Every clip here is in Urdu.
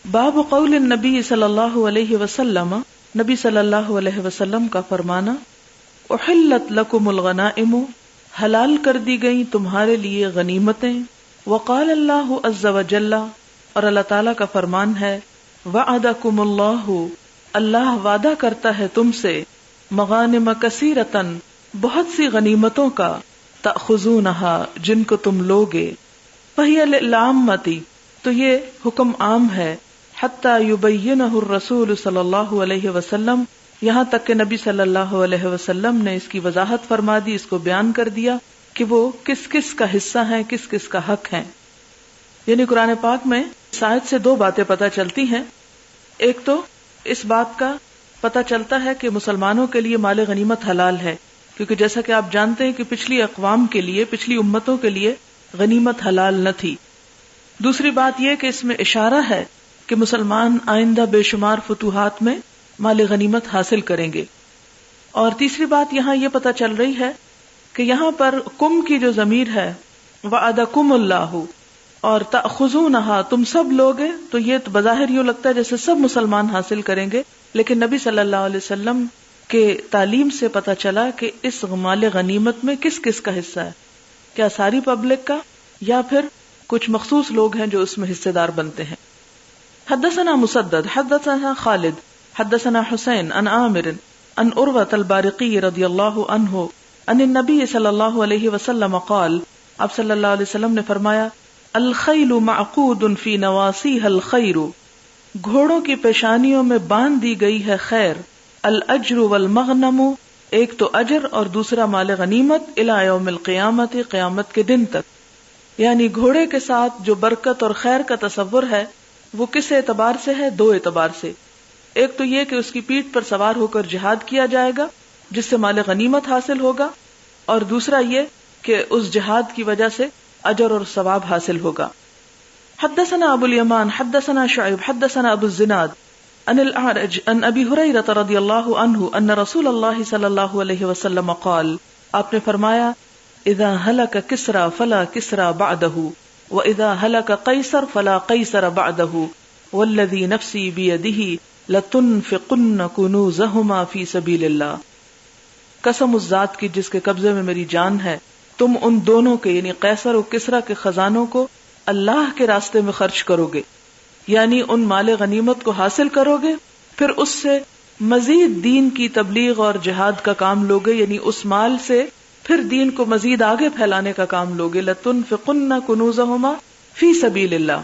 باب قول النبی صلی اللہ علیہ وسلم، نبی صلی اللہ علیہ وسلم کا فرمانا، احلت لکم الغنائم، حلال کر دی گئی تمہارے لیے غنیمتیں، وقال اللہ عز وجل، اور اللہ تعالیٰ کا فرمان ہے، وعدکم اللہ، اللہ وعدہ کرتا ہے تم سے، مغانم کثیرتن، بہت سی غنیمتوں کا، تأخذونہا، جن کو تم لوگے، فہی للعامۃ، تو یہ حکم عام ہے، حتی یبینہ الرسول صلی اللہ علیہ وسلم، یہاں تک کہ نبی صلی اللہ علیہ وسلم نے اس کی وضاحت فرما دی، اس کو بیان کر دیا کہ وہ کس کس کا حصہ ہیں، کس کس کا حق ہے۔ یعنی قرآن پاک میں اس آیت سے دو باتیں پتہ چلتی ہیں۔ ایک تو اس بات کا پتہ چلتا ہے کہ مسلمانوں کے لیے مال غنیمت حلال ہے، کیونکہ جیسا کہ آپ جانتے ہیں کہ پچھلی اقوام کے لیے، پچھلی امتوں کے لیے غنیمت حلال نہ تھی۔ دوسری بات یہ کہ اس میں اشارہ ہے کہ مسلمان آئندہ بے شمار فتوحات میں مال غنیمت حاصل کریں گے۔ اور تیسری بات یہاں یہ پتہ چل رہی ہے کہ یہاں پر کم کی جو ضمیر ہے، وعدکم اللہ، اور تأخذونہا، تم سب لوگ ہیں، تو یہ تو بظاہر یوں لگتا ہے جیسے سب مسلمان حاصل کریں گے، لیکن نبی صلی اللہ علیہ وسلم کے تعلیم سے پتہ چلا کہ اس مال غنیمت میں کس کس کا حصہ ہے، کیا ساری پبلک کا یا پھر کچھ مخصوص لوگ ہیں جو اس میں حصے دار بنتے ہیں۔ حدثنا مسدد حدثنا خالد حدثنا حسین عن عامر عن عروة البارقی رضی اللہ عنہ عن النبی صلی اللہ علیہ وسلم قال، آپ صلی اللہ علیہ وسلم نے فرمایا، الخیل معقود فی نواصیها الخیر، گھوڑوں کی پیشانیوں میں باندھ دی گئی ہے خیر، الاجر والمغنم، ایک تو اجر اور دوسرا مال غنیمت، الی یوم القیامت، قیامت کے دن تک۔ یعنی گھوڑے کے ساتھ جو برکت اور خیر کا تصور ہے وہ کس اعتبار سے ہے؟ دو اعتبار سے۔ ایک تو یہ کہ اس کی پیٹھ پر سوار ہو کر جہاد کیا جائے گا جس سے مال غنیمت حاصل ہوگا، اور دوسرا یہ کہ اس جہاد کی وجہ سے اجر اور ثواب حاصل ہوگا۔ حدثنا ابو الیمان حدثنا شعیب حدثنا ابو الزناد عن الاعرج عن ابی ہریرہ رضی اللہ عنہ ان رسول اللہ صلی اللہ علیہ وسلم قال، آپ نے فرمایا، اذا ہلک کسرا فلا کسرا بعدہ واذا ہلک قیصر فلا قیصر بعدہ والذی نفسی بیدہ لتنفقن کنوزہما فی سبیل اللہ، قسم اس ذات کی جس کے قبضے میں میری جان ہے، تم ان دونوں کے یعنی قیصر و کسرا کے خزانوں کو اللہ کے راستے میں خرچ کرو گے، یعنی ان مال غنیمت کو حاصل کرو گے، پھر اس سے مزید دین کی تبلیغ اور جہاد کا کام لوگے، یعنی اس مال سے پھر دین کو مزید آگے پھیلانے کا کام لوگے، لتنفقن کنوزہما فی سبیل اللہ۔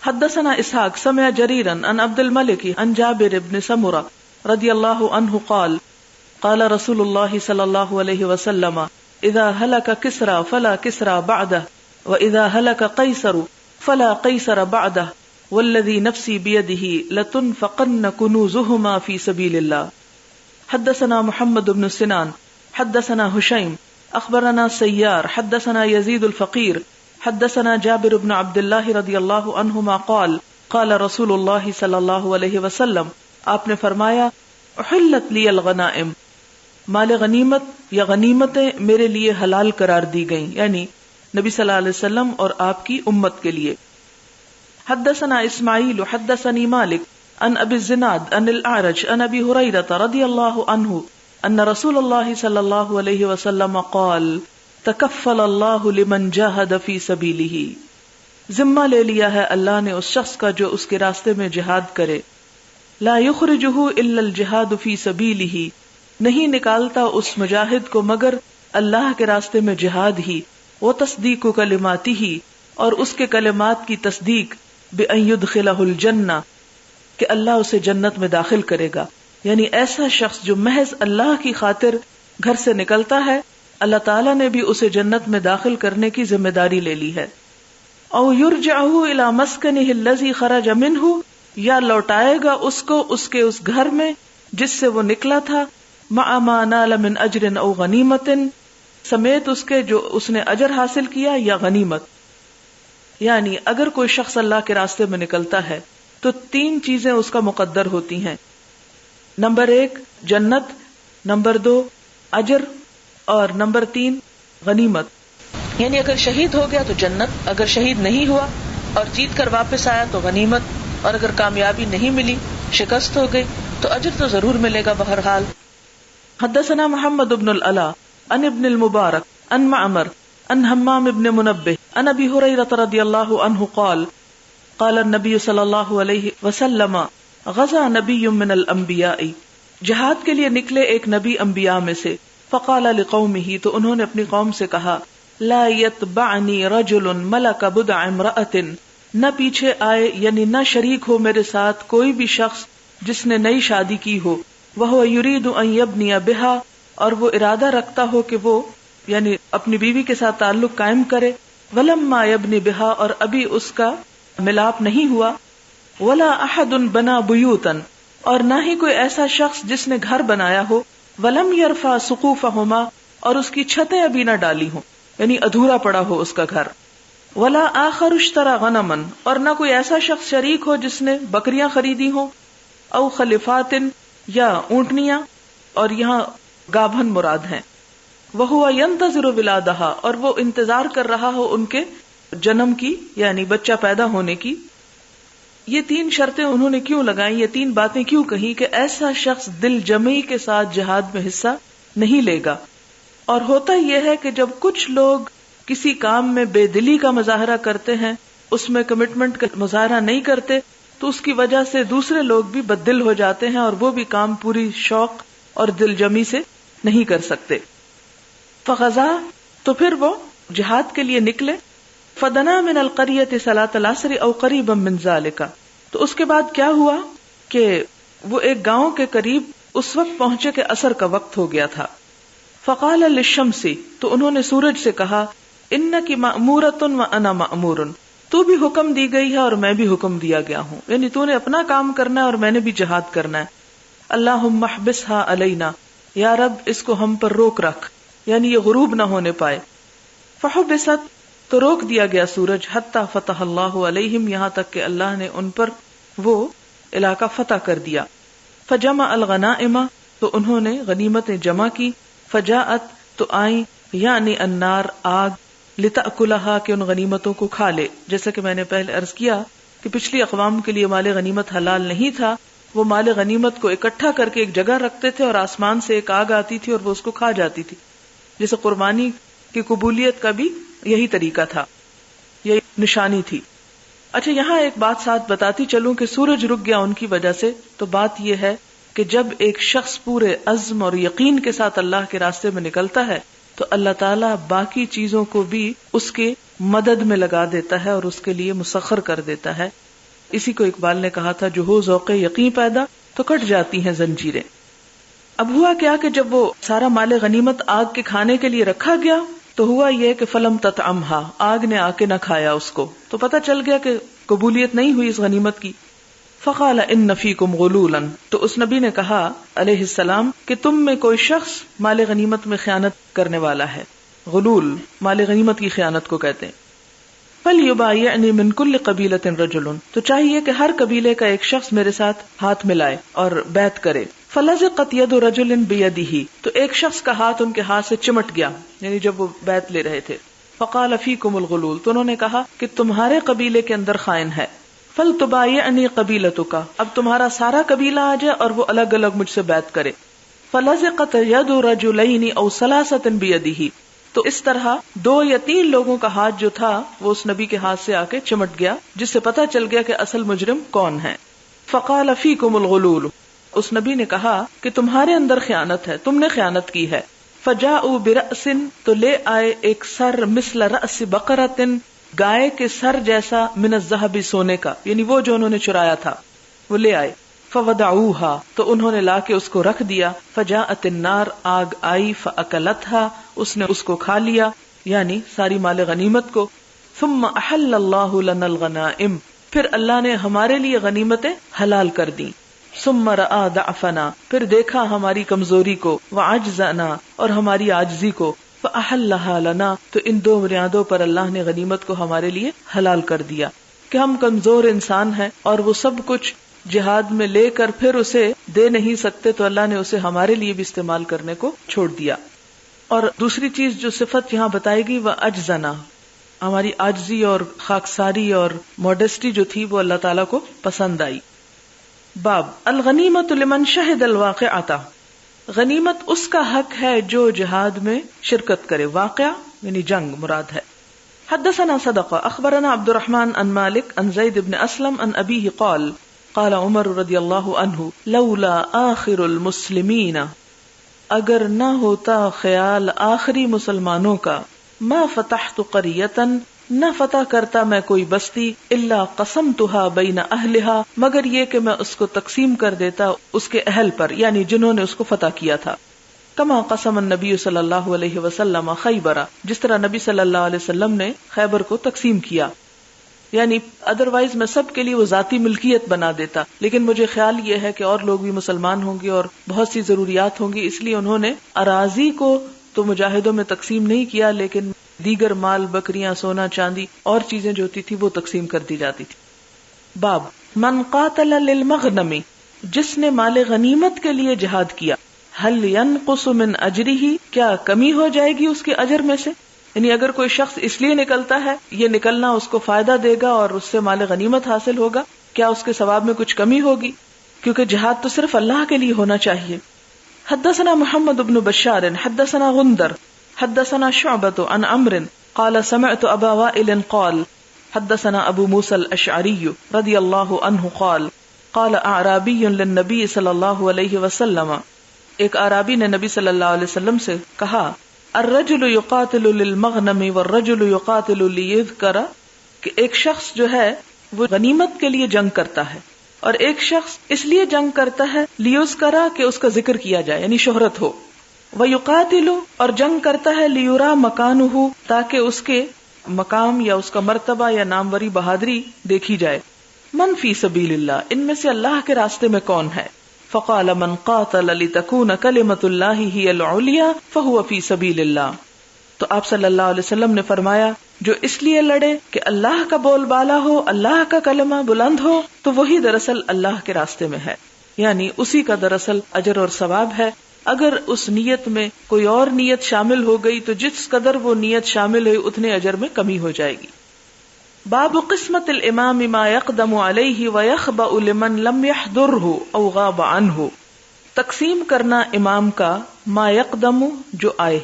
حدثنا اسحاق سمع جریرا عن عبد الملک عن جابر بن سمرہ رضی اللہ عنہ قال، قال رسول اللہ صلی اللہ علیہ وسلم، اذا ہلک کسرا فلا کسرا بعدہ واذا ہلک قیصر فلا قیصر بعدہ والذی نفسی بیدہ لتنفقن کنوزہما فی سبیل اللہ۔ حدثنا محمد بن سنان حدثنا حشیم اخبرنا سیار حدثنا یزید الفقیر حدثنا جابر بن عبد اللہ رضی اللہ عنہما قال، قال رسول اللہ صلی اللہ علیہ وسلم، آپ نے فرمایا، احلت لی الغنائم، مال غنیمت یا غنیمتیں میرے لیے حلال قرار دی گئیں، یعنی نبی صلی اللہ علیہ وسلم اور آپ کی امت کے لیے۔ حدثنا اسماعیل حدثنی مالک عن ابی الزناد عن الاعرج عن ابی ہریرہ رضی اللہ عنہ ان رسول اللہ صلی اللہ علیہ وسلم قال، تکفل اللہ لمن جاہد فی سبیلہ، ذمہ لے لیا ہے اللہ نے اس شخص کا جو اس کے راستے میں جہاد کرے، لا یخرجہ الا الجہاد فی سبیلہ، نہیں نکالتا اس مجاہد کو مگر اللہ کے راستے میں جہاد ہی، وتصدیق کلماتہ، اور اس کے کلمات کی تصدیق، بأن یدخلہ الجنہ، کہ اللہ اسے جنت میں داخل کرے گا، یعنی ایسا شخص جو محض اللہ کی خاطر گھر سے نکلتا ہے، اللہ تعالیٰ نے بھی اسے جنت میں داخل کرنے کی ذمہ داری لے لی ہے۔ او یرجعہ الی مسکنہ الذی خرج منہ، یا لوٹائے گا اس کو اس کے اس گھر میں جس سے وہ نکلا تھا، مع ما نال من اجر او غنیمت، سمیت اس کے جو اس نے اجر حاصل کیا یا غنیمت۔ یعنی اگر کوئی شخص اللہ کے راستے میں نکلتا ہے تو تین چیزیں اس کا مقدر ہوتی ہیں، نمبر 1 جنت، نمبر 2 اجر، اور نمبر 3 غنیمت۔ یعنی اگر شہید ہو گیا تو جنت، اگر شہید نہیں ہوا اور جیت کر واپس آیا تو غنیمت، اور اگر کامیابی نہیں ملی، شکست ہو گئی، تو اجر تو ضرور ملے گا بہرحال. حدثنا محمد بن العلاء عن ابن المبارک عن معمر عن حمام بن منبہ عن ابی ہریرہ رضی اللہ عنہ قال قال النبی صلی اللہ علیہ وسلم غزا نبی من الانبیاء، جہاد کے لیے نکلے ایک نبی انبیاء میں سے. فقال لقومہ، تو انہوں نے اپنی قوم سے کہا، لا یتبعنی رجل ملک بدع امرأۃ، نہ پیچھے آئے یعنی نہ شریک ہو میرے ساتھ کوئی بھی شخص جس نے نئی شادی کی ہو، وہو یرید ان یبنی بہا، اور وہ ارادہ رکھتا ہو کہ وہ یعنی اپنی بیوی کے ساتھ تعلق قائم کرے، ولما یبنی بہا، اور ابھی اس کا ملاپ نہیں ہوا، ولا احد بنا بیوتا، اور نہ ہی کوئی ایسا شخص جس نے گھر بنایا ہو، ولم یرفع سقوفہما، اور اس کی چھتیں ابھی نہ ڈالی ہوں یعنی ادھورا پڑا ہو اس کا گھر، ولا آخر اشترى غنما، اور نہ کوئی ایسا شخص شریک ہو جس نے بکریاں خریدی ہوں، او خلفات، یا اونٹنیاں، اور یہاں گابھن مراد ہیں، وہو ينتظر ولادہا، اور وہ انتظار کر رہا ہو ان کے جنم کی یعنی بچہ پیدا ہونے کی. یہ تین شرطیں انہوں نے کیوں لگائیں، یہ تین باتیں کیوں کہیں کہ ایسا شخص دل جمعی کے ساتھ جہاد میں حصہ نہیں لے گا. اور ہوتا یہ ہے کہ جب کچھ لوگ کسی کام میں بے دلی کا مظاہرہ کرتے ہیں، اس میں کمٹمنٹ کا مظاہرہ نہیں کرتے، تو اس کی وجہ سے دوسرے لوگ بھی بددل ہو جاتے ہیں اور وہ بھی کام پوری شوق اور دل جمی سے نہیں کر سکتے. فغزا، تو پھر وہ جہاد کے لیے نکلے. فدنا من القریۃ صلاۃ العصر او قریبا من ذلک، تو اس کے بعد کیا ہوا کہ وہ ایک گاؤں کے قریب اس وقت پہنچے کہ عصر کا وقت ہو گیا تھا. فقال للشمس، تو انہوں نے سورج سے کہا، انکی مأمورۃ وانا مأمور، تو بھی حکم دی گئی ہے اور میں بھی حکم دیا گیا ہوں، یعنی تو نے اپنا کام کرنا ہے اور میں نے بھی جہاد کرنا ہے. اللہم احبسھا علینا، یا رب اس کو ہم پر روک رکھ، یعنی یہ غروب نہ ہونے پائے. فحبست، تو روک دیا گیا سورج، حتی فتح اللہ علیہم، یہاں تک کہ اللہ نے ان پر وہ علاقہ فتح کر دیا. فجمع الغنائم، تو انہوں نے غنیمتیں جمع کی. فجاءت، تو آئیں، یعنی النار، آگ، لتأکلھا، کہ ان غنیمتوں کو کھا لے. جیسا کہ میں نے پہلے عرض کیا کہ پچھلی اقوام کے لیے مال غنیمت حلال نہیں تھا، وہ مال غنیمت کو اکٹھا کر کے ایک جگہ رکھتے تھے اور آسمان سے ایک آگ آتی تھی اور وہ اس کو کھا جاتی تھی. جیسے قربانی کی قبولیت کا بھی یہی طریقہ تھا، یہ نشانی تھی. اچھا، یہاں ایک بات ساتھ بتاتی چلوں کہ سورج رک گیا ان کی وجہ سے، تو بات یہ ہے کہ جب ایک شخص پورے عزم اور یقین کے ساتھ اللہ کے راستے میں نکلتا ہے تو اللہ تعالیٰ باقی چیزوں کو بھی اس کے مدد میں لگا دیتا ہے اور اس کے لیے مسخر کر دیتا ہے. اسی کو اقبال نے کہا تھا، جو ہو ذوق یقین پیدا تو کٹ جاتی ہیں زنجیریں. اب ہوا کیا کہ جب وہ سارا مال غنیمت آگ کے کھانے کے لیے رکھا گیا تو ہوا یہ کہ فلم تطعمھا، آگ نے آ کے نہ کھایا اس کو، تو پتہ چل گیا کہ قبولیت نہیں ہوئی اس غنیمت کی. فقال ان فیکم غلولا، تو اس نبی نے کہا علیہ السلام کہ تم میں کوئی شخص مال غنیمت میں خیانت کرنے والا ہے. غلول مال غنیمت کی خیانت کو کہتے ہیں. فلیبایعنی من کل قبیلۃ رجل، تو چاہیے کہ ہر قبیلے کا ایک شخص میرے ساتھ ہاتھ ملائے اور بیعت کرے. فلزقت ید رجل بیدہ، تو ایک شخص کا ہاتھ ان کے ہاتھ سے چمٹ گیا، یعنی جب وہ بیعت لے رہے تھے. فقال فیکم الغلول، تو انہوں نے کہا کہ تمہارے قبیلے کے اندر خائن ہے. فلتبایعنی قبیلتک، اب تمہارا سارا قبیلہ آ جائے اور وہ الگ الگ مجھ سے بیعت کرے. فلزقت ید رجلین او ثلاثۃ بیدہ، تو اس طرح 2 یا 3 لوگوں کا ہاتھ جو تھا وہ اس نبی کے ہاتھ سے آ کے چمٹ گیا، جس سے پتہ چل گیا کہ اصل مجرم کون ہے. فقال فیکم الغلول، اس نبی نے کہا کہ تمہارے اندر خیانت ہے، تم نے خیانت کی ہے. فجاءوا برأس، تو لے آئے ایک سر مثل رأس بقرۃ، گائے کے سر جیسا، من الذهب، سونے کا، یعنی وہ جو انہوں نے چرایا تھا وہ لے آئے. فوضعوها، تو انہوں نے لا کے اس کو رکھ دیا. فجاءت النار، آگ آئی. فاکلتها، اس نے اس کو کھا لیا، یعنی ساری مال غنیمت کو. ثم احل اللہ لنا الغنائم، پھر اللہ نے ہمارے لیے غنیمتیں حلال کر دیں. ثم رأى ضعفنا، پھر دیکھا ہماری کمزوری کو. وعجزنا، اور ہماری عاجزی کو. فأحلها لنا، تو ان 2 بنیادوں پر اللہ نے غنیمت کو ہمارے لیے حلال کر دیا کہ ہم کمزور انسان ہیں اور وہ سب کچھ جہاد میں لے کر پھر اسے دے نہیں سکتے، تو اللہ نے اسے ہمارے لیے بھی استعمال کرنے کو چھوڑ دیا. اور دوسری چیز جو صفت یہاں بتائے گی وہ اجزنا، ہماری عاجزی اور خاکساری اور موڈسٹی جو تھی وہ اللہ تعالیٰ کو پسند آئی. باب الغنیمت لمن شہد الواقعۃ، غنیمت اس کا حق ہے جو جہاد میں شرکت کرے. واقعہ یعنی جنگ مراد ہے. حدثنا صدقہ اخبرنا عبد الرحمن عن مالک عن زید بن اسلم عن ابیہ قال قال عمر رضی اللہ عنہ لولا آخر المسلمین، اگر نہ ہوتا خیال آخری مسلمانوں کا، ما فتحت قریۃ، نہ فتح کرتا میں کوئی بستی، الا قسمتها بین اہلہا، مگر یہ کہ میں اس کو تقسیم کر دیتا اس کے اہل پر، یعنی جنہوں نے اس کو فتح کیا تھا. کما قسم النبی صلی اللہ علیہ وسلم خیبر، جس طرح نبی صلی اللہ علیہ وسلم نے خیبر کو تقسیم کیا. یعنی ادروائز میں سب کے لیے وہ ذاتی ملکیت بنا دیتا، لیکن مجھے خیال یہ ہے کہ اور لوگ بھی مسلمان ہوں گے اور بہت سی ضروریات ہوں گی، اس لیے انہوں نے اراضی کو تو مجاہدوں میں تقسیم نہیں کیا، لیکن دیگر مال، بکریاں، سونا چاندی اور چیزیں جو ہوتی تھی وہ تقسیم کر دی جاتی تھی. باب من قاتل للمغنم، جس نے مال غنیمت کے لیے جہاد کیا، هل ينقص من اجرہ، کیا کمی ہو جائے گی اس کے اجر میں سے؟ یعنی اگر کوئی شخص اس لیے نکلتا ہے، یہ نکلنا اس کو فائدہ دے گا اور اس سے مال غنیمت حاصل ہوگا، کیا اس کے ثواب میں کچھ کمی ہوگی؟ کیونکہ جہاد تو صرف اللہ کے لیے ہونا چاہیے. حدثنا محمد بن بشار حدثنا غندر حدثنا شعبۃ عن عمرو قال سمعت ابا وائل قال حدثنا ابو موسى الاشعری رضی اللہ عنہ قال قال اعرابی للنبی صلی اللہ علیہ وسلم، ایک اعرابی نے نبی صلی اللہ علیہ وسلم سے کہا، الرجل یقاتل للمغنم والرجل یقاتل لیذکر، کہ ایک شخص جو ہے وہ غنیمت کے لیے جنگ کرتا ہے اور ایک شخص اس لیے جنگ کرتا ہے لیذکر، کہ اس کا ذکر کیا جائے یعنی شہرت ہو. ویقاتل، اور جنگ کرتا ہے لیرا مکانہ، تاکہ اس کے مقام یا اس کا مرتبہ یا ناموری بہادری دیکھی جائے. من فی سبیل اللہ، ان میں سے اللہ کے راستے میں کون ہے؟ فقال من قاتل لتكون کلمۃ اللہ ہی العلیٰ فہو فی سبیل اللہ. تو آپ صلی اللہ علیہ وسلم نے فرمایا، جو اس لیے لڑے کہ اللہ کا بول بالا ہو، اللہ کا کلمہ بلند ہو، تو وہی دراصل اللہ کے راستے میں ہے، یعنی اسی کا دراصل اجر اور ثواب ہے. اگر اس نیت میں کوئی اور نیت شامل ہو گئی تو جس قدر وہ نیت شامل ہے اتنے اجر میں کمی ہو جائے گی. باب قسمت الامام ما يقدم علیہ ويخبأ لمن لم يحضره او غاب عنہ، تقسیم کرنا امام کا ما يقدم، جو آئے،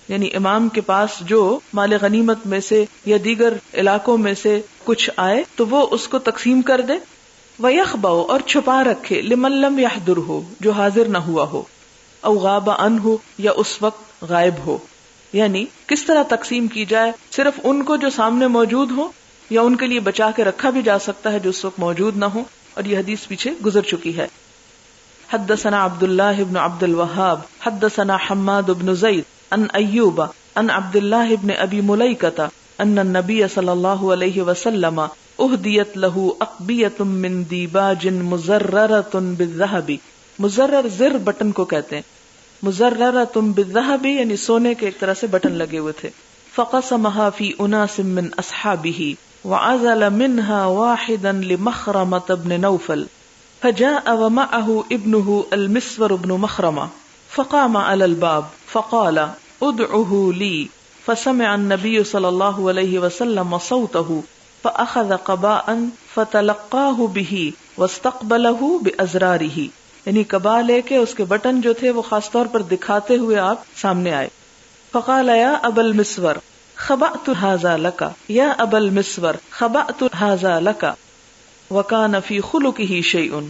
یعنی امام کے پاس جو مال غنیمت میں سے یا دیگر علاقوں میں سے کچھ آئے تو وہ اس کو تقسیم کر دے. ويخبأ، اور چھپا رکھے، لمن لم يحضره، جو حاضر نہ ہوا ہو، او غاب عنہ، یا اس وقت غائب ہو. یعنی کس طرح تقسیم کی جائے؟ صرف ان کو جو سامنے موجود ہو، یا ان کے لیے بچا کے رکھا بھی جا سکتا ہے جو اس وقت موجود نہ ہو، اور یہ حدیث پیچھے گزر چکی ہے. حدثنا عبد اللہ بن عبد الوہاب حدثنا حماد بن زید عن ایوب عن عبد اللہ بن ابی ملیکۃ ان النبی صلی اللہ علیہ وسلم اہدیت لہ اقبیۃ من دیباج مزررۃ بالذہب، مزرر زر بٹن کو کہتے ہیں، مزررۃ بالذہب یعنی سونے کے ایک طرح سے بٹن لگے ہوئے تھے. فقسمها في اناس من اصحابه وعزل منها واحدا لمخرمة بن نوفل فجاء ومعه ابنه المسور بن مخرمة فقام على الباب فقال ادعه لي فسمع النبي صلى الله عليه وسلم صوته فأخذ قباء فتلقاه به واستقبله بأزراره، یعنی قبا لے کے اس کے بٹن جو تھے وہ خاص طور پر دکھاتے ہوئے آپ سامنے آئے. فقال یا ابا المسور خبأت هذا لك یا ابا المسور خبأت هذا لك وكان في خلقه شيء،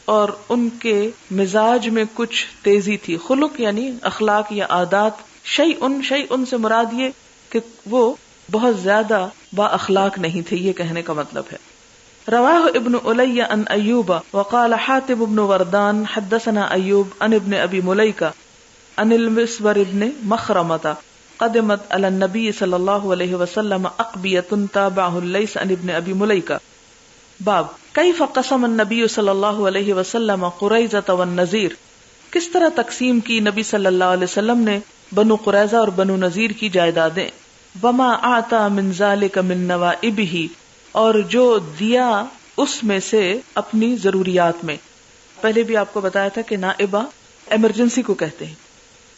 اور ان کے مزاج میں کچھ تیزی تھی. خلق یعنی اخلاق یا عادات، شیء سے مراد یہ کہ وہ بہت زیادہ با اخلاق نہیں تھے، یہ کہنے کا مطلب ہے. رواہ ابن علی عن ایوب وقال حاتم بن وردان حدثنا ایوب عن ابن ابی ملیکہ عن المسور ابن مخرمۃ قدمت علی النبی صلی اللہ علیہ وسلم اقبیۃ تابعہ اللیث عن ابن ابی ملیکہ. باب کیف قسم النبی صلی اللہ علیہ وسلم قریظۃ والنذیر، کس طرح تقسیم کی نبی صلی اللہ علیہ وسلم نے بنو قریظہ اور بنو نذیر کی جائیدادیں. وما اعطى من ذلك من نوائبہ، اور جو دیا اس میں سے اپنی ضروریات میں. پہلے بھی آپ کو بتایا تھا کہ نائبہ ایمرجنسی کو کہتے ہیں،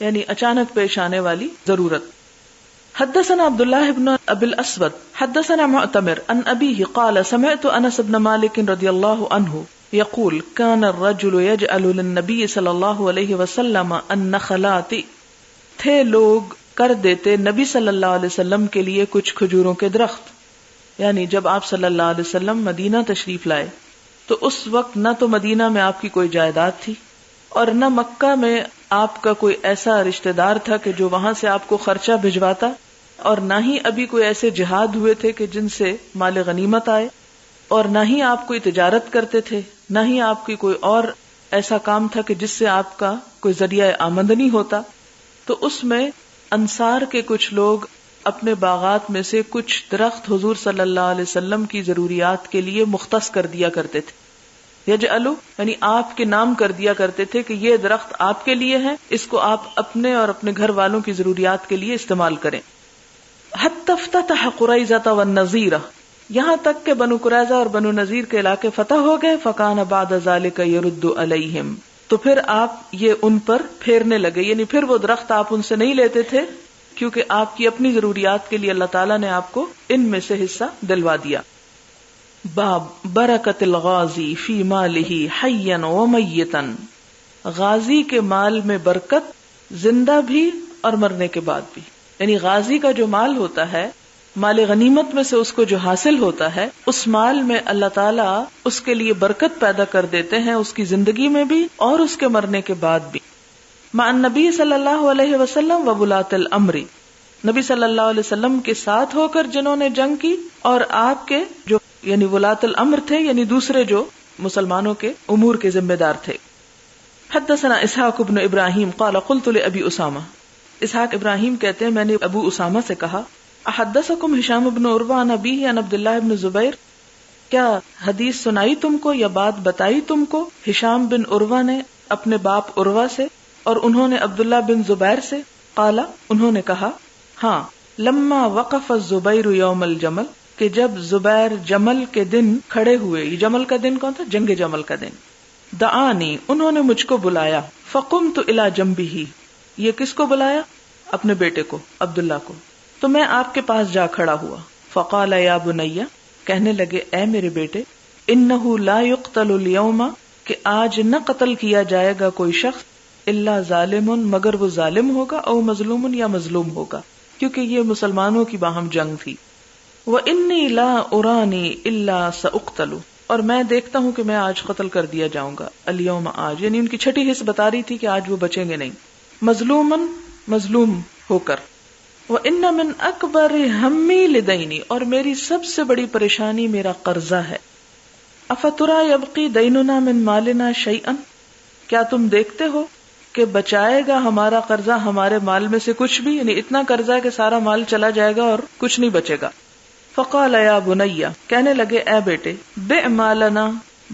یعنی اچانک پیش آنے والی ضرورت. حدثنا عبد الله بن ابي الاسود حدثنا معتمر عن ابيه قال سمعت انس بن مالك رضي الله عنه يقول كان الرجل يجعل للنبي صلی اللہ علیہ وسلم النخلات، تھے لوگ کر دیتے نبی صلی اللہ علیہ وسلم کے لیے کچھ کھجوروں کے درخت. یعنی جب آپ صلی اللہ علیہ وسلم مدینہ تشریف لائے تو اس وقت نہ تو مدینہ میں آپ کی کوئی جائیداد تھی اور نہ مکہ میں آپ کا کوئی ایسا رشتہ دار تھا کہ جو وہاں سے آپ کو خرچہ بھجواتا، اور نہ ہی ابھی کوئی ایسے جہاد ہوئے تھے کہ جن سے مال غنیمت آئے، اور نہ ہی آپ کوئی تجارت کرتے تھے، نہ ہی آپ کی کوئی اور ایسا کام تھا کہ جس سے آپ کا کوئی ذریعہ آمدنی ہوتا. تو اس میں انصار کے کچھ لوگ اپنے باغات میں سے کچھ درخت حضور صلی اللہ علیہ وسلم کی ضروریات کے لیے مختص کر دیا کرتے تھے. یجعلو یعنی آپ کے نام کر دیا کرتے تھے کہ یہ درخت آپ کے لیے ہے، اس کو آپ اپنے اور اپنے گھر والوں کی ضروریات کے لیے استعمال کریں. حتی افتتح قریظہ والنضیر، یہاں تک کہ بنو قریظہ اور بنو نذیر کے علاقے فتح ہو گئے. فکان بعد ذلک یرد علیہم، تو پھر آپ یہ ان پر پھیرنے لگے، یعنی پھر وہ درخت آپ ان سے نہیں لیتے تھے کیونکہ آپ کی اپنی ضروریات کے لیے اللہ تعالیٰ نے آپ کو ان میں سے حصہ دلوا دیا. باب برکت الغازی فی مالہ حیا ومیتا، غازی کے مال میں برکت زندہ بھی اور مرنے کے بعد بھی. یعنی غازی کا جو مال ہوتا ہے، مال غنیمت میں سے اس کو جو حاصل ہوتا ہے، اس مال میں اللہ تعالیٰ اس کے لیے برکت پیدا کر دیتے ہیں، اس کی زندگی میں بھی اور اس کے مرنے کے بعد بھی. مع النبی صلی اللہ علیہ وسلم و ولاۃ الامر، نبی صلی اللہ علیہ وسلم کے ساتھ ہو کر جنہوں نے جنگ کی، اور آپ کے جو یعنی ولاۃ الامر تھے، یعنی دوسرے جو مسلمانوں کے امور کے ذمہ دار تھے. حدثنا اسحاق بن ابراہیم قال قلت لابی اسامہ، اسحاق ابراہیم کہتے ہیں میں نے ابو اسامہ سے کہا احدثکم ہشام بن عروہ عن ابیہ عن عبداللہ بن زبیر، کیا حدیث سنائی تم کو یا بات بتائی تم کو ہشام بن عروہ نے اپنے باپ عروہ سے اور انہوں نے عبداللہ بن زبیر سے؟ قال، انہوں نے کہا ہاں. لما وقف الزبیر یوم الجمل، کہ جب زبیر جمل کے دن کھڑے ہوئے، یہ جمل کا دن کون تھا؟ جنگ جمل کا دن. دعانی، انہوں نے مجھ کو بلایا. فقمت الی جنبہ، یہ کس کو بلایا؟ اپنے بیٹے کو، عبداللہ کو. تو میں آپ کے پاس جا کھڑا ہوا. فقال یا بنی، کہنے لگے اے میرے بیٹے، انہ لا یقتل اليوم، کہ آج نہ قتل کیا جائے گا کوئی شخص، الا ظالم، مگر وہ ظالم ہوگا، او مظلوم، یا مظلوم ہوگا، کیونکہ یہ مسلمانوں کی باہم جنگ تھی. وانی لا ارانی الا ساقتل، اور میں دیکھتا ہوں کہ میں آج قتل کر دیا جاؤں گا. اليوم، آج، یعنی ان کی چھٹی حص بتا رہی تھی کہ آج وہ بچیں گے نہیں. مظلومن، مظلوم ہو کر. وَإِنَّ مِنْ أَكْبَرِ هَمِّي لِدَيْنِي، اور میری سب سے بڑی پریشانی میرا قرضہ ہے. أَفَتُرَى يَبْقِي دَيْنُنَا مِنْ مَالِنَا شَيْئًا، کیا تم دیکھتے ہو کہ بچائے گا ہمارا قرضہ ہمارے مال میں سے کچھ بھی؟ یعنی اتنا قرضہ ہے کہ سارا مال چلا جائے گا اور کچھ نہیں بچے گا. فَقَالَ يَا بُنَيَّ، کہنے لگے اے بیٹے، بِعْ مَالَنَا،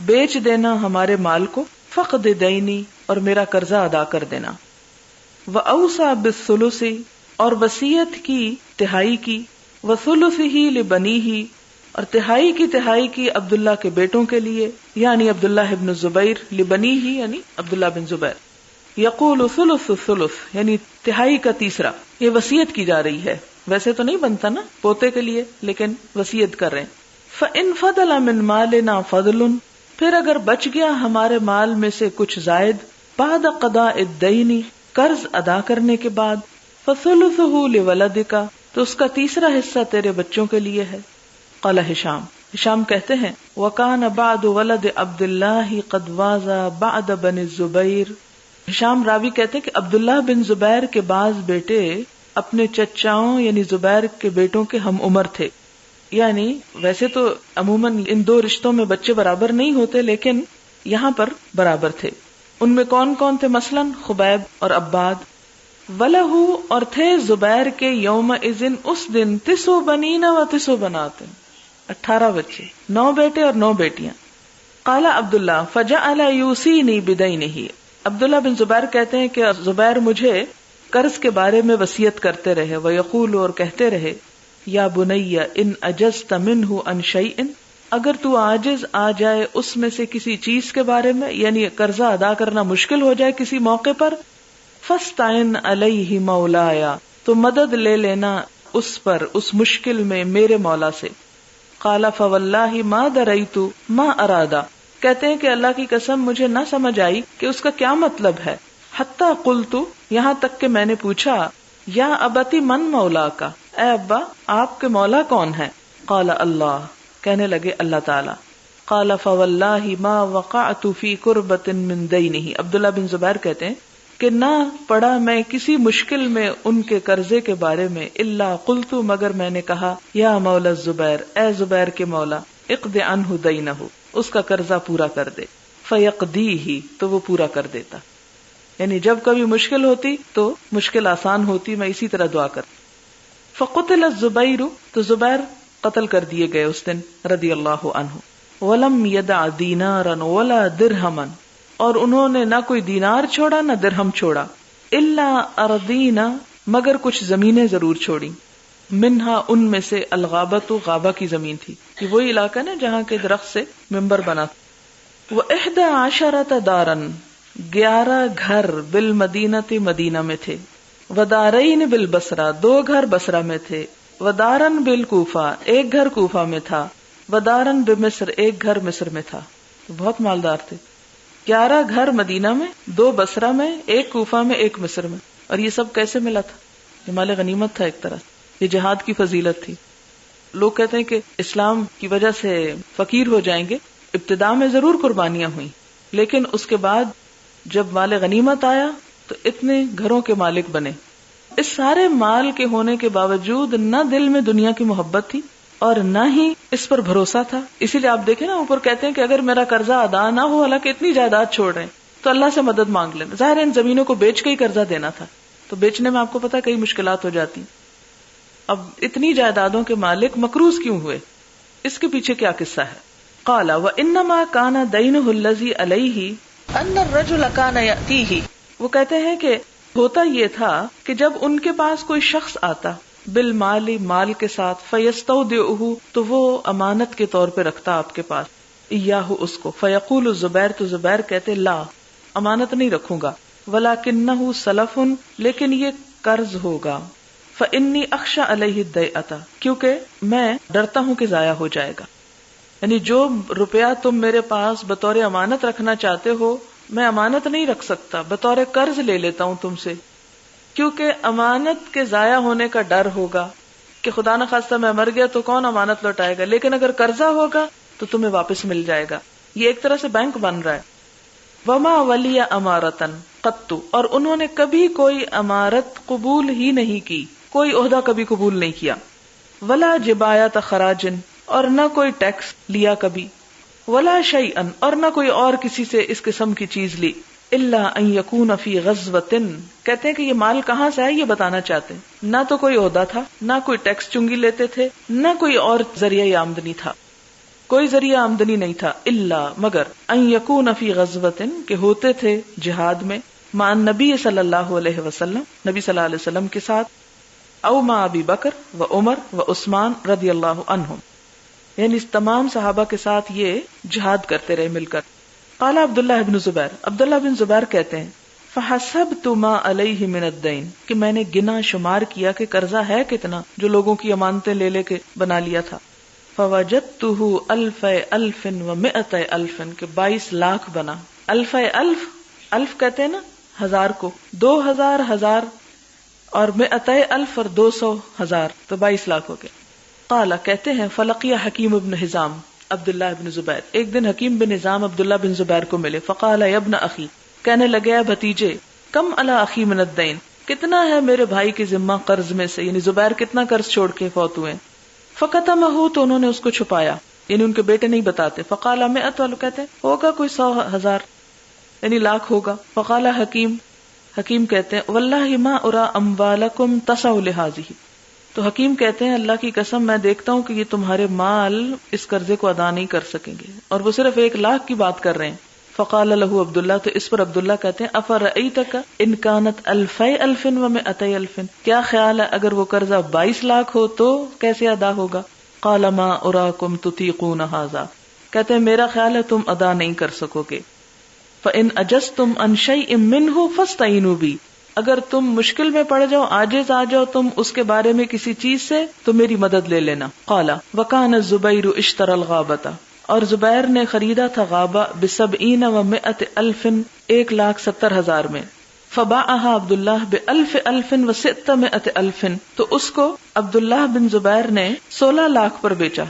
بیچ دینا ہمارے مال کو، فَقْدِ دَيْنِي، اور میرا قرضہ ادا کر دینا. وَأَوْصَى بِالثُّلُثِ، اور وصیت کی تہائی کی، وَثُلُثِهِ لِبَنِيهِ، اور تہائی کی عبداللہ کے بیٹوں کے لیے، یعنی عبداللہ ابن زبیر، لبنیہ یعنی عبداللہ بن زبیر. یقول ثلث الثلث، یعنی تہائی کا تیسرا. یہ وصیت کی جا رہی ہے، ویسے تو نہیں بنتا نا پوتے کے لیے، لیکن وصیت کر رہے ہیں. فَإِن فَضَلَ مِن مَالِنَا فَضْلٌ، پھر اگر بچ گیا ہمارے مال میں سے کچھ زائد، بعد قضاء الدین، قرض ادا کرنے کے بعد، فَثُلُثُهُ لِوَلَدِكَ، تو اس کا تیسرا حصہ تیرے بچوں کے لیے ہے. قال ہشام کہتے ہیں وَكَانَ بَعْدُ وَلَدِ عَبْدِ اللَّهِ قَدْ وَازَى بَعْدَ بَنِ الزُّبَيْرِ، ہشام راوی کہتے ہیں کہ عبداللہ بن زبیر کے بعض بیٹے اپنے چچاؤں یعنی زبیر کے بیٹوں کے ہم عمر تھے. یعنی ویسے تو عموماً ان دو رشتوں میں بچے برابر نہیں ہوتے، لیکن یہاں پر برابر تھے. ان میں کون کون تھے؟ مثلاً خبیب اور عباد. وَلَهُ، اور تھے زبیر کے یوم اذن، اس دن، 9 بنین و 9 بنات، 18 بچے، 9 بیٹے اور 9 بیٹیاں. قال عبداللہ فجعل یوصینی بدینہ، عبداللہ بن زبیر کہتے ہیں کہ زبیر مجھے قرض کے بارے میں وصیت کرتے رہے. ویقول، اور کہتے رہے، یا بنی ان عجزت منہ عن شیء، اگر تو عاجز آ جائے اس میں سے کسی چیز کے بارے میں، یعنی قرضہ ادا کرنا مشکل ہو جائے کسی موقع پر، فاستعن علیہ مولایا، تو مدد لے لینا اس پر اس مشکل میں میرے مولا سے. قال فواللہ ما دریت ما ارادا، کہتے ہیں کہ اللہ کی قسم مجھے نہ سمجھ آئی کہ اس کا کیا مطلب ہے. حتی قلت، یہاں تک کہ میں نے پوچھا، یا ابتی من مولا کا، اے ابا آپ کے مولا کون ہے؟ قال اللہ، کہنے لگے اللہ تعالی. قال فواللہ ما وقعت فی کربۃ من دینہ، عبداللہ بن زبیر کہتے ہیں کہ نہ پڑا میں کسی مشکل میں ان کے قرضے کے بارے میں، الا قلت، مگر میں نے کہا، یا مولا الزبیر، اے زبیر کے مولا، اقض عنہ دینہ، اس کا قرضہ پورا کر دے. فیقضیہ، تو وہ پورا کر دیتا. یعنی جب کبھی مشکل ہوتی تو مشکل آسان ہوتی، میں اسی طرح دعا کرتی. فقتل الزبیر، تو زبیر قتل کر دیے گئے اس دن رضی اللہ عنہ. ولم یدع دینارا ولا درہما، اور انہوں نے نہ کوئی دینار چھوڑا نہ درہم چھوڑا. الا ارضینا، مگر کچھ زمینیں ضرور چھوڑی. منہا، ان میں سے الغابۃ، غابہ کی زمین تھی، یہ وہی علاقہ نا جہاں کے درخت سے ممبر بنا. واحدى عشرۃ دارا، 11 گھر بالمدینۃ، مدینہ میں تھے. ودارین بالبصرہ، 2 گھر بصرہ میں تھے. ودارن بالکوفہ، 1 گھر کوفہ میں تھا. ودارن بمصر، 1 گھر مصر میں تھا. بہت مالدار تھے. 11 گھر مدینہ میں، 2 بصرہ میں، 1 کوفہ میں، 1 مصر میں. اور یہ سب کیسے ملا تھا؟ یہ مال غنیمت تھا ایک طرح. یہ جہاد کی فضیلت تھی. لوگ کہتے ہیں کہ اسلام کی وجہ سے فقیر ہو جائیں گے. ابتدا میں ضرور قربانیاں ہوئیں، لیکن اس کے بعد جب مال غنیمت آیا تو اتنے گھروں کے مالک بنے. اس سارے مال کے ہونے کے باوجود نہ دل میں دنیا کی محبت تھی اور نہ ہی اس پر بھروسہ تھا. اسی لیے آپ دیکھیں نا، اوپر کہتے ہیں کہ اگر میرا قرضہ ادا نہ ہو، حالانکہ اتنی جائیداد چھوڑ رہے ہیں، تو اللہ سے مدد مانگ لینا. ظاہر ہے ان زمینوں کو بیچ کے ہی قرضہ دینا تھا، تو بیچنے میں آپ کو پتا کئی مشکلات ہو جاتی. اب اتنی جائیدادوں کے مالک مقروض کیوں ہوئے؟ اس کے پیچھے کیا قصہ ہے؟ قال وانما كان دينه الذي عليه ان الرجل كان ياتيه، وہ کہتے ہیں کہ ہوتا یہ تھا کہ جب ان کے پاس کوئی شخص آتا بالمال، مال کے ساتھ، فیستودعه، تو وہ امانت کے طور پہ رکھتا آپ کے پاس، ایاہ، اس کو. فیقول الزبیر، تو زبیر کہتے لا، امانت نہیں رکھوں گا. ولکنہ سلف، لیکن یہ قرض ہوگا. فانی اخشى علیہ الضیعۃ، کیونکہ میں ڈرتا ہوں کہ ضائع ہو جائے گا. یعنی جو روپیہ تم میرے پاس بطور امانت رکھنا چاہتے ہو، میں امانت نہیں رکھ سکتا، بطور قرض لے لیتا ہوں تم سے، کیونکہ امانت کے ضائع ہونے کا ڈر ہوگا کہ خدا نہ خواستہ میں مر گیا تو کون امانت لوٹائے گا. لیکن اگر قرضہ ہوگا تو تمہیں واپس مل جائے گا. یہ ایک طرح سے بینک بن رہا ہے. وما ولی امارتن قط، اور انہوں نے کبھی کوئی امارت قبول ہی نہیں کی، کوئی عہدہ کبھی قبول نہیں کیا. ولا جبایت خراجن، اور نہ کوئی ٹیکس لیا کبھی. ولا شیئا، اور نہ کوئی اور کسی سے اس قسم کی چیز لی. الا ان یکون فی غزوۃ، کہتے ہیں کہ یہ مال کہاں سے ہے یہ بتانا چاہتے ہیں. نہ تو کوئی عہدہ تھا، نہ کوئی ٹیکس چنگی لیتے تھے، نہ کوئی اور ذریعہ آمدنی تھا، کوئی ذریعہ آمدنی نہیں تھا. الا، مگر، ان یکون فی غزوۃ، کہ ہوتے تھے جہاد میں، مع نبی صلی اللہ علیہ وسلم، نبی صلی اللہ علیہ وسلم کے ساتھ، او مع ابی بکر و عمر و عثمان رضی اللہ عنہم، یعنی تمام صحابہ کے ساتھ یہ جہاد کرتے رہے مل کر. قال عبداللہ بن زبیر، عبداللہ بن زبیر کہتے ہیں، فحسبت ما علیہ من الدین، کہ میں نے گنا شمار کیا کہ قرضہ ہے کتنا جو لوگوں کی امانتیں لے لے کے بنا لیا تھا. فوجدته الف الف و مئت الف، کہ 22 لاکھ بنا. الف الف، الف کہتے ہیں نا 1000 کو، 2000 ہزار، اور 100 الف اور 200 ہزار، تو 22 لاکھ ہو گئے. قال، کہتے ہیں، فلقی حکیم ابن حزام عبداللہ ابن زبیر، ایک دن حکیم بن حزام عبداللہ بن زبیر کو ملے. فقال یا ابن اخی، کہنے لگے، بھتیجے، کم علی اخی من الدین، کتنا ہے میرے بھائی کے ذمہ قرض میں سے، یعنی زبیر کتنا قرض چھوڑ کے فوت ہوئے. فکتمہ، تو انہوں نے اس کو چھپایا، یعنی ان کے بیٹے نہیں بتاتے. فقال مئت، والو کہتے ہیں ہوگا کوئی 100,000، یعنی لاکھ ہوگا. فقال حکیم، حکیم کہتے ہیں، واللہ ما ارا اموالکم تسع لہذہ، تو حکیم کہتے ہیں، اللہ کی قسم میں دیکھتا ہوں کہ یہ تمہارے مال اس قرضے کو ادا نہیں کر سکیں گے، اور وہ صرف 1 لاکھ کی بات کر رہے ہیں. فقال له عبداللہ، تو اس پر عبداللہ کہتے ہیں، افرأیتک ان کانت الفی الف و مئتی الف، کیا خیال ہے اگر وہ قرضہ 22 لاکھ ہو تو کیسے ادا ہوگا. قال ما اراکم تطیقون ھذا، کہتے ہیں میرا خیال ہے تم ادا نہیں کر سکو گے. فإن عجزتم عن شیء منہ فاستعینوا بی، اگر تم مشکل میں پڑ جاؤ، عاجز آ جاؤ تم اس کے بارے میں کسی چیز سے تو میری مدد لے لینا. قال وکان الزبیر اشترى الغابۃ، اور زبیر نے خریدا تھا غابہ ب70 و100 الف، 1,70,000 میں. فباعها عبداللہ ب1000 و600 الف، تو اس کو عبداللہ بن زبیر نے 16 لاکھ پر بیچا،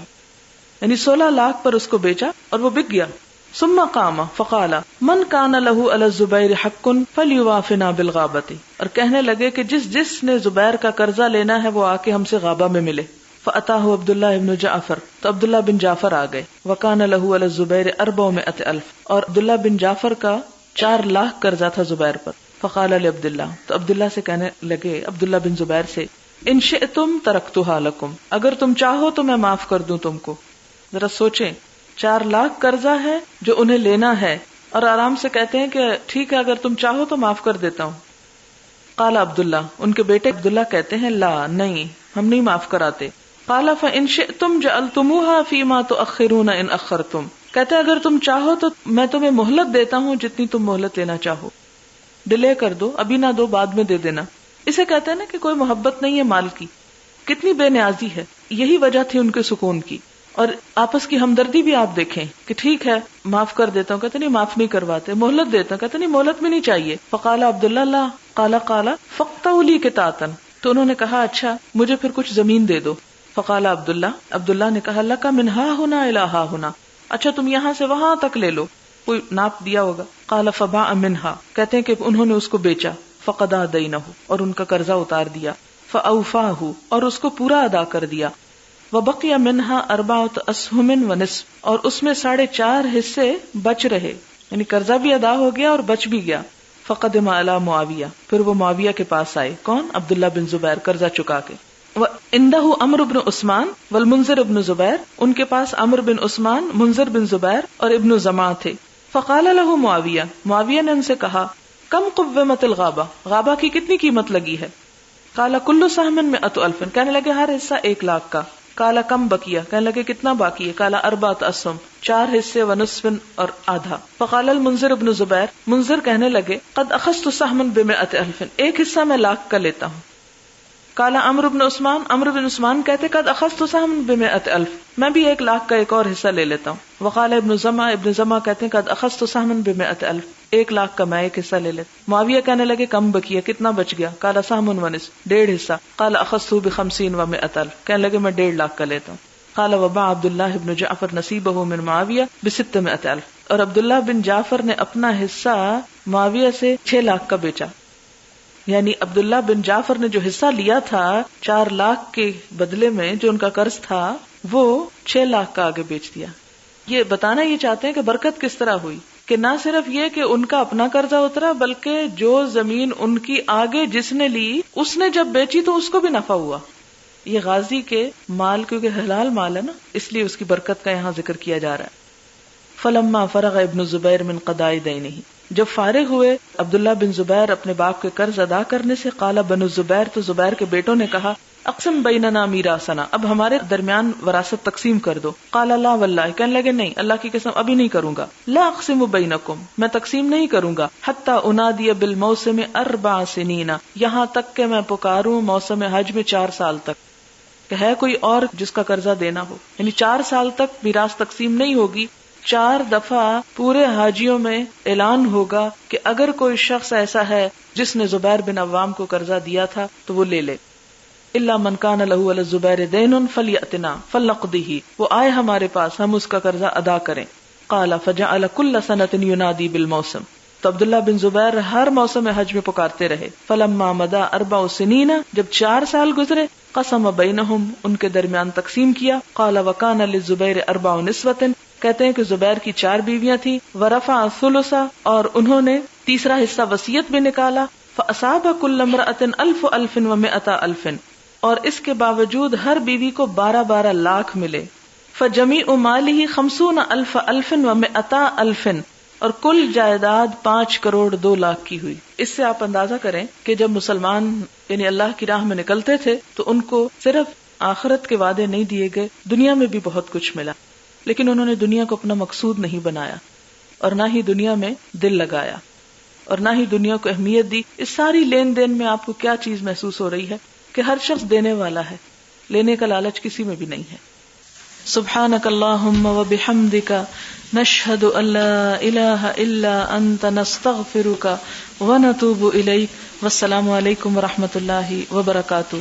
یعنی 16 لاکھ پر اس کو بیچا اور وہ بک گیا. ثم قام فقال من كان له على الزبير حق فليوافنا بالغابة، اور کہنے لگے کہ جس نے زبیر کا قرضہ لینا ہے وہ آ کے ہم سے غابہ میں ملے. فاتاه عبداللہ ابن جعفر، تو عبداللہ بن جعفر آ گئے. وكان له على الزبير 400 الف، اور عبداللہ بن جعفر کا 4 لاکھ قرضہ تھا زبیر پر. فقال لعبداللہ، تو عبداللہ سے کہنے لگے، عبداللہ بن زبیر سے، ان شئتم ترکتها لكم، اگر تم چاہو تو میں معاف کر دوں تم کو. ذرا سوچیں، 4 لاکھ قرضہ ہے جو انہیں لینا ہے اور آرام سے کہتے ہیں کہ ٹھیک ہے اگر تم چاہو تو معاف کر دیتا ہوں. قال عبداللہ، ان کے بیٹے عبداللہ کہتے ہیں لا، نہیں ہم نہیں معاف کراتے. قال فإن شئتم جعلتموها فيما تؤخرون ان اخرتم، کہتے ہیں اگر تم چاہو تو میں تمہیں مہلت دیتا ہوں جتنی تم مہلت لینا چاہو، ڈیلے کر دو، ابھی نہ دو بعد میں دے دینا. اسے کہتے ہیں نا کہ کوئی محبت نہیں ہے مال کی، کتنی بے نیازی ہے. یہی وجہ تھی ان کے سکون کی. اور آپس کی ہمدردی بھی آپ دیکھیں کہ ٹھیک ہے معاف کر دیتا ہوں، کہتے نہیں معاف نہیں کرواتے، مہلت دیتا ہوں، کہتے نہیں مہلت بھی نہیں چاہیے. فقال عبداللہ لا قال فقطعوا قطعۃ، تو انہوں نے کہا اچھا مجھے پھر کچھ زمین دے دو. فقال عبداللہ نے کہا لک من ہا ہنا الی ہا ہنا، اچھا تم یہاں سے وہاں تک لے لو، کوئی ناپ دیا ہوگا. قال فباع منها، کہتے ہیں کہ انہوں نے اس کو بیچا. فقضى دینہ، اور ان کا قرضہ اتار دیا. فاوفاہ، اور اس کو پورا ادا کر دیا. وبقی منها 4 اسہم ونصف، اور اس میں 4.5 حصے بچ رہے، یعنی قرضہ بھی ادا ہو گیا اور بچ بھی گیا. فقدم علی معاویہ، پھر وہ معاویہ کے پاس آئے. کون؟ عبداللہ بن زبیر، قرضہ چکا کے. وعنده عمرو بن عثمان والمنذر بن زبیر، ان کے پاس عمرو بن عثمان، منذر بن زبیر اور ابن زماں تھے. فقال له معاویہ، معاویہ نے ان سے کہا کم قومت الغابہ، غابہ کی کتنی قیمت لگی ہے؟ قال کل سہم 100 الف، کہنے لگے ہر حصہ 1 لاکھ کا. قال کم بقیہ، کہنے لگے کتنا باقی ہے؟ قال 4 اسہم، 4 حصے ونصف اور آدھا. فقال المنذر ابن زبیر، منذر کہنے لگے قد اخذت سہما ب100 الف، 1 حصہ میں 1 لاکھ کا لیتا ہوں. قال عمرو بن عثمان، عمرو بن عثمان کہتے قد اخذت سہما ب100 الف، میں بھی 1 لاکھ کا ایک اور حصہ لے لیتا ہوں. وقال ابن زماں، ابن زماں کہتے ہیں قد اخذت سہما ب100 الف، 1 لاکھ کا میں ایک حصہ لے لیتا. معاویہ کہنے لگے کم بقیہ، کتنا بچ گیا؟ قال سہم ونصف، 1.5 حصہ. قال اخذته ب50 و100 الف، کہنے لگے میں 1.5 لاکھ کا لیتا ہوں. قال وباع عبداللہ بن جعفر نصیبہ من معاویہ ب600 الف، اور عبداللہ بن جعفر نے اپنا حصہ معاویہ سے 6 لاکھ کا بیچا. یعنی عبداللہ بن جعفر نے جو حصہ لیا تھا 4 لاکھ کے بدلے میں، جو ان کا قرض تھا، وہ 6 لاکھ کا آگے بیچ دیا. یہ بتانا یہ چاہتے ہیں کہ برکت کس طرح ہوئی، کہ نہ صرف یہ کہ ان کا اپنا قرضہ اترا، بلکہ جو زمین ان کی آگے جس نے لی اس نے جب بیچی تو اس کو بھی نفع ہوا. یہ غازی کے مال کیونکہ حلال مال ہے نا، اس لیے اس کی برکت کا یہاں ذکر کیا جا رہا ہے. فلما فرغ ابن زبیر من قضاء دینہ، جب فارغ ہوئے عبداللہ بن زبیر اپنے باپ کے قرض ادا کرنے سے، قال بنو زبیر، تو زبیر کے بیٹوں نے کہا اقسم بیننا میراثنا، اب ہمارے درمیان وراثت تقسیم کر دو. قال لا واللہ، کہنے لگے نہیں اللہ کی قسم ابھی نہیں کروں گا. لا اقسم بینکم، میں تقسیم نہیں کروں گا. حتی انادی بالموسم 4 سنین، یہاں تک کہ میں پکاروں موسم حج میں 4 سال تک کہ ہے کوئی اور جس کا قرضہ دینا ہو. یعنی 4 سال تک میراث تقسیم نہیں ہوگی. 4 دفعہ پورے حاجیوں میں اعلان ہوگا کہ اگر کوئی شخص ایسا ہے جس نے زبیر بن عوام کو قرضہ دیا تھا تو وہ لے لے. الا من کان له علی الزبیر دین فلیأتنا فلنقضه، وہ آئے ہمارے پاس ہم اس کا قرضہ ادا کریں. قال فجعل كل سنة ينادي بالموسم، تو عبداللہ بن زبیر ہر موسم حج میں پکارتے رہے. فلما مضى 4 سنین، جب 4 سال گزرے، قسم بینہم، ان کے درمیان تقسیم کیا. قال وکان للزبیر 4 نسوة، کہتے ہیں کہ زبیر کی 4 بیویاں تھیں. ورفع الثلث، اور انہوں نے تیسرا حصہ وصیت میں نکالا. فاصاب كل امرأة 1000 الف و100 الف، اور اس کے باوجود ہر بیوی کو 12 لاکھ ملے. فجمیع مالہ 50 الف الف و100 الف، اور کل جائیداد 5 کروڑ 2 لاکھ کی ہوئی. اس سے آپ اندازہ کریں کہ جب مسلمان یعنی اللہ کی راہ میں نکلتے تھے تو ان کو صرف آخرت کے وعدے نہیں دیے گئے، دنیا میں بھی بہت کچھ ملا، لیکن انہوں نے دنیا کو اپنا مقصود نہیں بنایا اور نہ ہی دنیا میں دل لگایا. اور نہ ہی دنیا کو اہمیت دی. اس ساری لین دین میں آپ کو کیا چیز محسوس ہو رہی ہے؟ کہ ہر شخص دینے والا ہے، لینے کا لالچ کسی میں بھی نہیں ہے. سبحانک اللہم و بحمدک نشہد ان لا الہ الا انت نستغفرک و نتوب الیک. والسلام علیکم و رحمۃ اللہ وبرکاتہ.